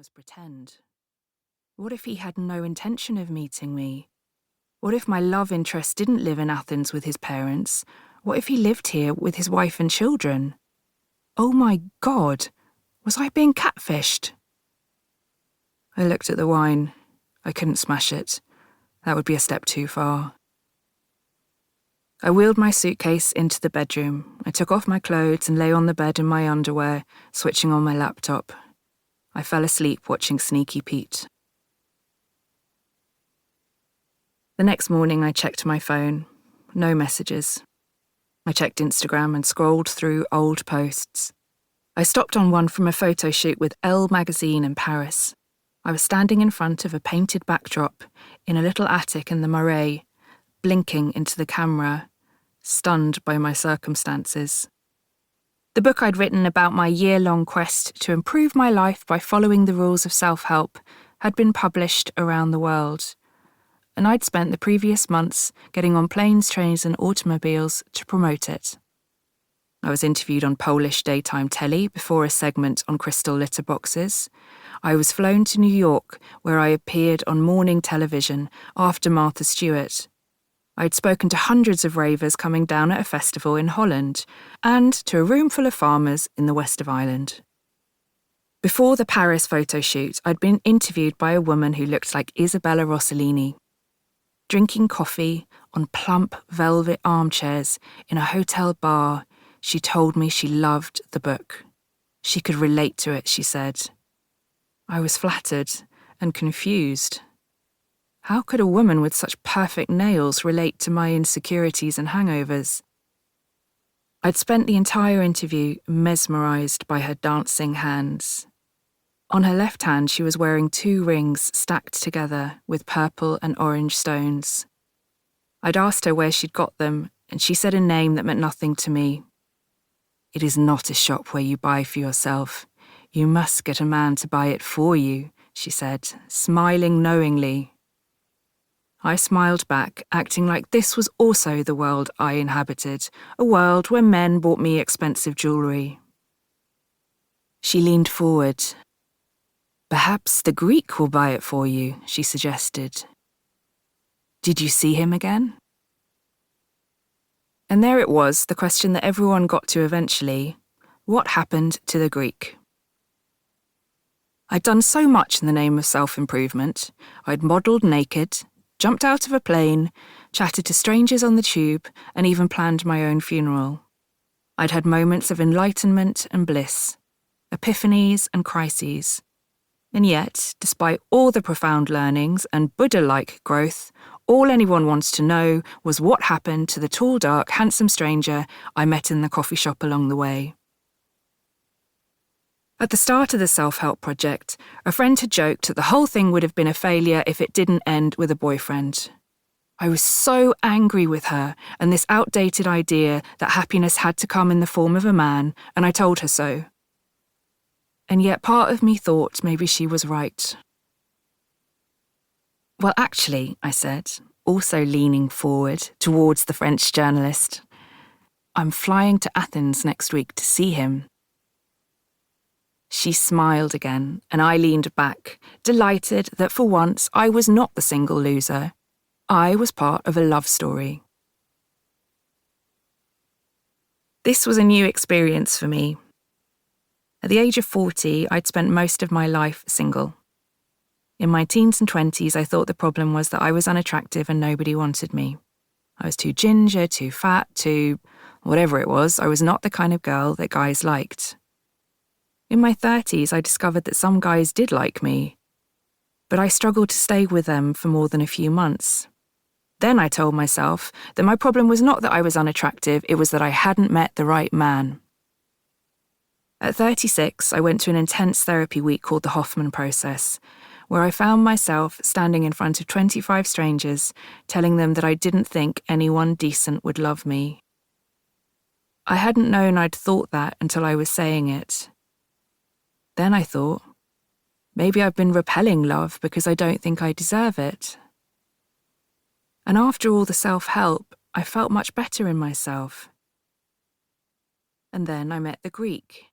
was pretend? What if he had no intention of meeting me? What if my love interest didn't live in Athens with his parents? What if he lived here with his wife and children? Oh my God, was I being catfished? I looked at the wine. I couldn't smash it. That would be a step too far. I wheeled my suitcase into the bedroom. I took off my clothes and lay on the bed in my underwear, switching on my laptop. I fell asleep watching Sneaky Pete. The next morning I checked my phone. No messages. I checked Instagram and scrolled through old posts. I stopped on one from a photo shoot with Elle magazine in Paris. I was standing in front of a painted backdrop in a little attic in the Marais, blinking into the camera, stunned by my circumstances. The book I'd written about my year-long quest to improve my life by following the rules of self-help had been published around the world, and I'd spent the previous months getting on planes, trains and automobiles to promote it. I was interviewed on Polish daytime telly before a segment on crystal litter boxes. I was flown to New York, where I appeared on morning television after Martha Stewart. I'd spoken to hundreds of ravers coming down at a festival in Holland, and to a room full of farmers in the west of Ireland. Before the Paris photo shoot, I'd been interviewed by a woman who looked like Isabella Rossellini. Drinking coffee on plump velvet armchairs in a hotel bar, she told me she loved the book. She could relate to it, she said. I was flattered and confused. How could a woman with such perfect nails relate to my insecurities and hangovers? I'd spent the entire interview mesmerised by her dancing hands. On her left hand, she was wearing 2 rings stacked together with purple and orange stones. I'd asked her where she'd got them, and she said a name that meant nothing to me. It is not a shop where you buy for yourself. You must get a man to buy it for you, she said, smiling knowingly. I smiled back, acting like this was also the world I inhabited, a world where men bought me expensive jewellery. She leaned forward. Perhaps the Greek will buy it for you, she suggested. Did you see him again? And there it was, the question that everyone got to eventually. What happened to the Greek? I'd done so much in the name of self-improvement. I'd modelled naked, jumped out of a plane, chatted to strangers on the tube, and even planned my own funeral. I'd had moments of enlightenment and bliss, epiphanies and crises. And yet, despite all the profound learnings and Buddha-like growth, all anyone wanted to know was what happened to the tall, dark, handsome stranger I met in the coffee shop along the way. At the start of the self-help project, a friend had joked that the whole thing would have been a failure if it didn't end with a boyfriend. I was so angry with her and this outdated idea that happiness had to come in the form of a man, and I told her so. And yet part of me thought maybe she was right. Well, actually, I said, also leaning forward towards the French journalist, I'm flying to Athens next week to see him. She smiled again, and I leaned back, delighted that for once I was not the single loser. I was part of a love story. This was a new experience for me. At the age of 40, I'd spent most of my life single. In my teens and 20s, I thought the problem was that I was unattractive and nobody wanted me. I was too ginger, too fat, too whatever it was. I was not the kind of girl that guys liked. In my 30s, I discovered that some guys did like me, but I struggled to stay with them for more than a few months. Then I told myself that my problem was not that I was unattractive, it was that I hadn't met the right man. At 36, I went to an intense therapy week called the Hoffman process, where I found myself standing in front of 25 strangers, telling them that I didn't think anyone decent would love me. I hadn't known I'd thought that until I was saying it. Then I thought, maybe I've been repelling love because I don't think I deserve it. And after all the self-help, I felt much better in myself. And then I met the Greek.